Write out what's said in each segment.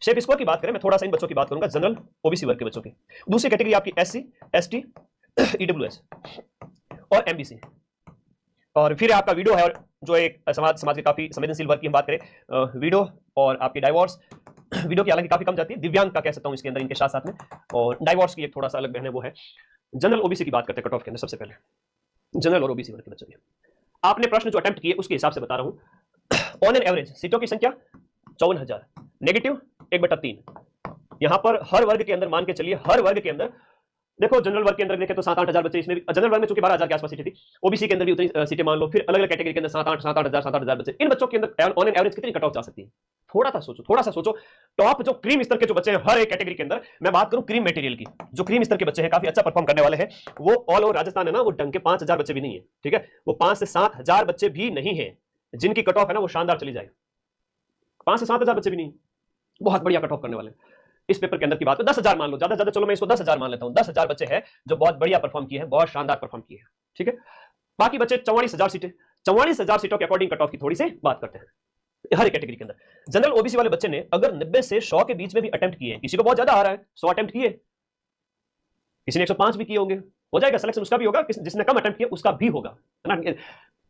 Shape score की बात करें, मैं थोड़ा सा इन बच्चों की बात करूंगा, जनरल ओबीसी वर्ग के बच्चों की। दूसरी कैटेगरी आपकी एससी, एसटी, ईडब्ल्यूएस और एमबीसी। और फिर आपका वीडियो है, और जो एक समाज के काफी संवेदनशील वर्ग की हम बात करें, वीडियो और आपकी डाइवोर्स। वीडियो की हालांकि काफी कम जाती है, दिव्यांग का कह सकता हूं इसके अंदर, इनके साथ साथ में। और डाइवोर्स की एक थोड़ा सा अलग बहन है, वो है जनरल ओबीसी की बात करते हैं कट ऑफ के अंदर। सबसे पहले जनरल और ओबीसी वर्ग के बच्चों की आपने प्रश्न जो अटेम्प्ट किए उसके हिसाब से बता रहा हूं। ऑन एन एवरेज सीटों की संख्या 54,000, नेगेटिव 1/3। यहां पर हर वर्ग के अंदर मान के चलिए, हर वर्ग के अंदर देखो, जनरल वर्ग के अंदर देखें तो 7-8 हजार बच्चे, इसमें भी जनरल वर्ग में चूंकि 12,000 के आसपास सीटें थी, ओबीसी के अंदर भी उतनी सीटें मान लो, फिर अलग अलग कैटेगरी के अंदर 7-8 हजार बच्चे। इन बच्चों के अंदर ऑन एन एवरेज कितनी कट ऑफ जा सकती है? थोड़ा सा सोचो। टॉप जो क्रीम स्तर के जो बच्चे हैं हर एक कैटेगरी के अंदर, मैं बात करूं क्रीम मटेरियल की, जो क्रीम स्तर के बच्चे हैं, काफी अच्छा परफॉर्म करने वाले हैं, वो ऑल ओवर राजस्थान है ना, वो ढंग के 5,000 बच्चे भी नहीं है, ठीक है, वो 5 से 7 हजार बच्चे भी नहीं है जिनकी कट ऑफ है ना वो शानदार चली जाए। 5 से 7 हजार बच्चे भी नहीं, बहुत बढ़िया कट ऑफ करने वाले हैं। इस पेपर के अंदर की बात है 10,000 मान लो, ज्यादा ज्यादा, चलो मैं इसको 10,000 मान लेता हूं। 10,000 बच्चे हैं जो बहुत बढ़िया परफॉर्म किए हैं, बहुत शानदार परफॉर्म किए हैं, ठीक है। बाकी बच्चे 44,000 सीटें, 44,000 सीटों के अकॉर्डिंग कट ऑफ की थोड़ी सी बात करते हैं हर एक कैटेगरी के अंदर। जनरल ओबीसी वाले बच्चे ने अगर 90 से 100 के बीच में भी अटेम्प्ट किए, किसी को बहुत ज्यादा आ रहा है, 100 अटेम्प्ट किए, किसी ने 105 भी किए होंगे, हो जाएगा सिलेक्शन, उसका भी होगा। जिसने कम अटेम्प्ट किया उसका भी होगा, है ना।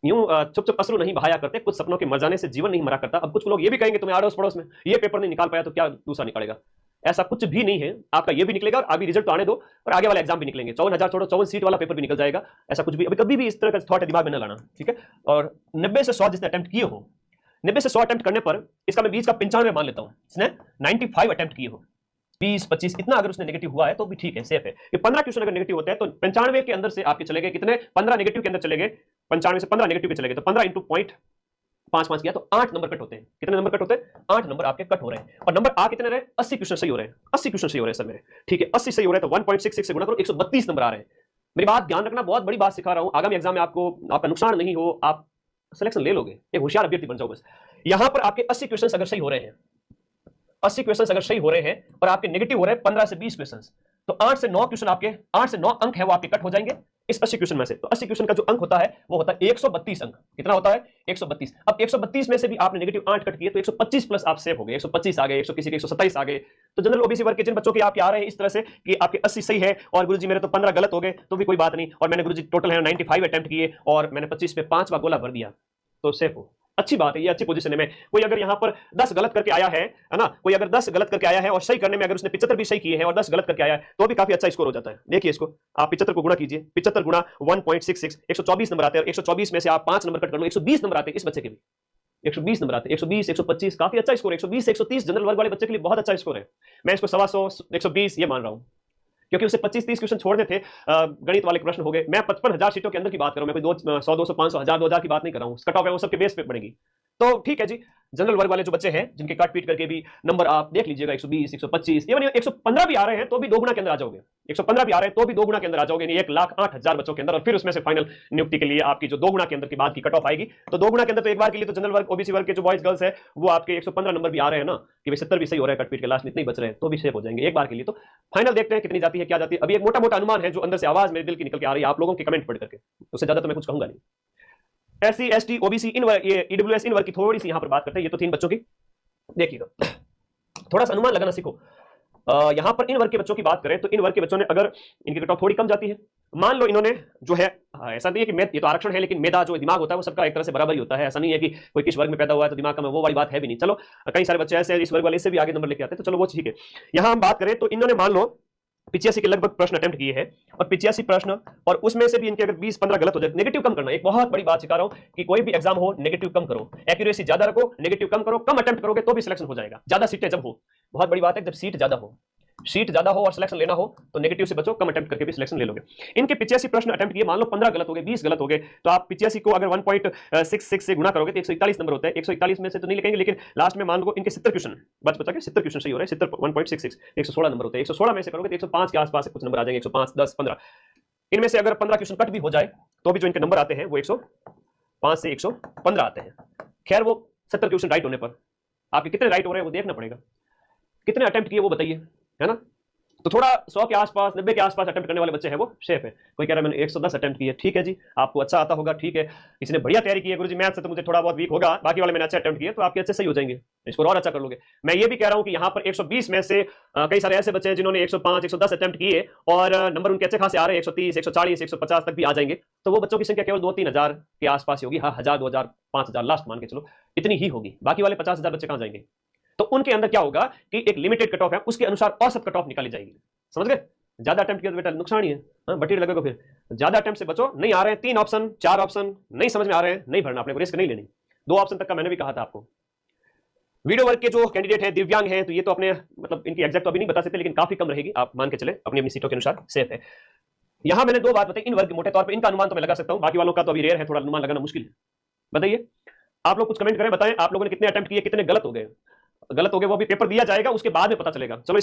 यूं चुप चुप अश्रु नहीं बहाया करते, कुछ सपनों के मर जाने से जीवन नहीं मरा करता। अब कुछ लोग ये भी कहेंगे तुम्हें अड़ोस पड़ोस में ये पेपर नहीं निकाल पाया तो क्या दूसरा निकालेगा, ऐसा कुछ भी नहीं है। आपका ये भी निकलेगा और अभी रिजल्ट तो आने दो, और आगे वाला एग्जाम भी निकलेंगे। 54,000 छोड़ो, 54 सीट वाला पेपर भी निकल जाएगा, ऐसा कुछ भी अभी कभी भी इस तरह का थॉट दिमाग में न लाना, ठीक है। और 90 से 100 जिसने अटेम्प्ट किए हो, 90 से 100 अटेम्प्ट करने पर इसका मैं बीच का 95 मान लेता हूं, इसने 95 अटेम्प्ट किए हो, 20-25 इतना अगर उसने नेगेटिव हुआ है तो भी ठीक है, सेफ है। कि 15 क्वेश्चन अगर नेगेटिव होते हैं तो 95 के अंदर से आपके चले गए कितने, 15 नेगेटिव के अंदर चले गए, 95 से 15 नेगेटिव के चले गए, तो 15 इंटू 0.55 किया तो 8 नंबर कट होते हैं। कितने नंबर कट होते हैं? 8 नंबर आपके कट हो रहे हैं। और नंबर आ कितने रहे? 80 क्वेश्चन सही हो रहे हैं, 80 क्वेश्चन सही हो रहे हैं सर मेरे, ठीक है। 80 सही हो रहे हैं तो 1.66 से गुणा करो, 132 नंबर आ रहे हैं। मेरी बात ध्यान रखना, बहुत बड़ी बात सिखा रहा हूं, आगामी एग्जाम में आपको आपका नुकसान नहीं हो, आप सिलेक्शन ले लोगे, एक होशियार अभ्यर्थी बन जाओ बस। यहां पर आपके 80 क्वेश्चन अगर सही हो रहे हैं, 80 क्वेश्चन अगर सही हो रहे हैं और आपके नेगेटिव हो रहे हैं 15 से 20 क्वेश्चन, तो 8 से 9 क्वेश्चन आपके, 8 से 9 अंक है वो आपके कट हो जाएंगे इस 80 क्वेश्चन में से। तो 80 क्वेश्चन का जो अंक होता है वो होता है 132 अंक। कितना होता है? 132। अब 132 में से भी आपने नेगेटिव 8 कट किए तो 125 प्लस आप सेव हो गए, 125 आ गए, 100 किसी के 127 आ गए। तो जनरल ओबीसी वर्ग के जिन बच्चों के आपके आ रहे हैं इस तरह से कि आपके 80 सही है और गुरुजी मेरे तो 15 गलत हो गए, तो भी कोई बात नहीं, और मैंने गुरुजी टोटल है 95 अटेम्प्ट किए और मैंने 25 पे 5वां गोला भर दिया, तो सेफ हो। अच्छी बात है, ये अच्छी पोजीशन में। कोई अगर यहाँ पर 10 गलत करके आया है ना, कोई अगर 10 गलत करके आया है और सही करने में अगर उसने 75 भी सही किए हैं और 10 गलत करके आया है तो भी काफी अच्छा स्कोर हो जाता है। देखिए इसको आप 75 को गुणा कीजिए, 75 गुणा 1.66, 124 नंबर आते हैं, और 124 में से आप 5 नंबर कट कर लो, 120 नंबर आते हैं इस बच्चे के भी, 120 नंबर आते हैं, 120, 125, काफी अच्छा स्कोर है। 120 से 130 जनरल वर्ग वाले बच्चे के लिए बहुत अच्छा स्कोर है। मैं इसको 125, 120 ये मान रहा हूं, क्योंकि उसे 25-30 क्वेश्चन छोड़ने थे, गणित वाले प्रश्न हो गए। मैं 55,000 सीटों के अंदर की बात कर रहा हूं, मैं कोई 100, 200, 500, 1000, 2000 की बात नहीं कर रहा हूं। कट ऑफ है वो सबके बेस पे पड़ेगी, तो ठीक है जी। जनरल वर्ग वाले जो बच्चे हैं जिनके काट पीट करके भी नंबर आप देख लीजिएगा, 120, 125, इवन 115 भी आ रहे हैं तो भी 2 गुना के अंदर आ जाओगे, 115 भी आ रहे हैं तो भी 2 गुना के अंदर आ जाओगे, 1,08,000 बच्चों के अंदर। और फिर उसमें से फाइनल नियुक्ति के लिए आपकी जो 2 गुना के अंदर की बात की कट ऑफ आएगी, तो 2 गुना के अंदर तो एक बार के लिए तो जनरल वर्ग ओबीसी वर्ग के जो बॉयज गर्ल्स है वो आपके 115 नंबर भी आ रहे हैं ना, कि 70 भी सही हो रहा है, कट पीट के लास्ट में इतने ही बच रहे हैं, तो भी सेफ हो जाएंगे एक बार के लिए। तो फाइनल देखते हैं कितनी जाती है, क्या जाती है। अभी एक मोटा मोटा अनुमान है जो अंदर से आवाज मेरे दिल की निकल के आ रही है आप लोगों के कमेंट पढ़ करके, उससे ज्यादा तो मैं कुछ कहूंगा नहीं। एससी, एसटी, ओबीसी, इन वर्ग, ये ईडब्ल्यूएस इन वर्ग की थोड़ी सी यहां पर बात करते हैं। ये तो 3 बच्चों की, देखिएगा थोड़ा सा अनुमान लगाना सीखो। यहां पर इन वर्ग के बच्चों की बात करें तो इन वर्ग के बच्चों ने अगर इनकी कट ऑफ थोड़ी कम जाती है, मान लो इन्होंने जो है, ऐसा नहीं है कि ये तो आरक्षण है, लेकिन मेधा जो दिमाग होता है वो सबका एक तरह से बराबर ही होता है। ऐसा नहीं है कि कोई किस वर्ग में पैदा हुआ है तो दिमाग कम है, वो वाली बात है भी नहीं। चलो कई सारे बच्चे ऐसे इस वर्ग वाले से भी आगे नंबर लेके आते हैं, तो चलो वो ठीक है। यहां हम बात करें तो इन्होंने मान लो 85 के लगभग प्रश्न अटेम्प्ट किए हैं, और 85 प्रश्न, और उसमें से भी इनके अगर 20-15 गलत हो जाए, नेगेटिव कम करना। एक बहुत बड़ी बात सिखा रहा हूं कि कोई भी एग्जाम हो नेगेटिव कम करो, एक्यूरेसी ज्यादा रखो, नेगेटिव कम करो। कम अटेम्प्ट करोगे तो भी सिलेक्शन हो जाएगा, ज्यादा सीटें जब हो। बहुत बड़ी बात है, जब सीट ज्यादा हो, सीट ज्यादा हो और सिलेक्शन लेना हो तो नेगेटिव से बचो, कम अटेम्प्ट करके भी सिलेक्शन ले लोगे। इनके 85 प्रश्न अटेम्प्ट किए, मान लो 15 गलत हो गए, 20 गलत हो गए, तो आप 85 को अगर 1.66 से गुणा करोगे तो 141 नंबर होता है। 141 में से तो नहीं लिखेंगे, लेकिन लास्ट में मान लो इनके 70 क्वेश्चन बचा के 70 क्वेश्चन सही हो रहे हैं, 70 1.66 116 नंबर होते हैं। 116 में से करोगे तो 105 के आसपास कुछ नंबर आ जाएंगे, 105, 10, 15। इनमें से अगर 15 क्वेश्चन कट भी हो जाए तो भी जो इनके नंबर आते हैं वो 105 से 115 आते हैं। खैर वो 70 क्वेश्चन राइट होने पर आपके कितने राइट हो रहे हैं वो देखना पड़ेगा, कितने अटेम्प्ट किए वो बताइए, है ना। तो थोड़ा 100 के आसपास 90 के आसपास अटेम्प्ट करने वाले बच्चे हैं वो सेफ है। कोई कह रहा है मैंने 110 अटेम्प्ट किए, ठीक है जी, आपको अच्छा आता होगा, ठीक है। किसी ने बढ़िया तैयारी की है, गुरुजी मैथ से तो मुझे थोड़ा बहुत वीक होगा, बाकी वाले मैंने अच्छे अटेम्प्ट किए, तो आपके अच्छे सही हो जाएंगे, स्कोर और अच्छा कर लोगे। मैं ये भी कह रहा हूं कि यहाँ पर 120 में से कई सारे ऐसे बच्चे हैं जिन्होंने 105 110 अटेम्प्ट किए और नंबर उनके अच्छे खासे आ रहे हैं, 130 140 150 तक भी आ जाएंगे। तो वो बच्चों की संख्या केवल 2-3 हजार के आसपास ही होगी। हाँ, 1000 2000 5000 लास्ट मान के चलो, इतनी ही होगी। बाकी वाले 50,000 बच्चे कहां जाएंगे? तो उनके अंदर क्या होगा कि एक लिमिटेड कट ऑफ है, उसके अनुसार औसत कट ऑफ निकाली जाएगी। समझ गए? ज्यादा अटेम्प्ट किया तो बेटा नुकसान ही है, बटीर लगेगा। फिर ज्यादा अटेम्प्ट से बचो। नहीं आ रहे हैं 3 ऑप्शन 4 ऑप्शन, नहीं समझ में आ रहे हैं, नहीं भरना, अपने को रिस्क नहीं लेनी। 2 ऑप्शन तक का मैंने भी कहा था आपको। वीडियो वर्क के जो कैंडिडेट हैं दिव्यांग हैं, तो ये तो अपने मतलब इनकी एग्जैक्ट तो अभी नहीं बता सकते, लेकिन काफी कम रहेगी, आप मान के चले, अपनी अपनी सीटों के अनुसार सेफ है। यहां मैंने 2 बात बताई, इन वर्ग मोटे तौर पर इनका अनुमान तो मैं लगा सकता हूं, बाकी वालों का तो अभी रेयर है, थोड़ा अनुमान लगाना मुश्किल है। बताइए, आप लोग कुछ कमेंट करें, बताएं आप लोगों ने कितने अटेम्प्ट किए, कितने गलत हो गए। गलत हो गए वो भी पेपर दिया जाएगा, उसके बाद में पता चलेगा। चलो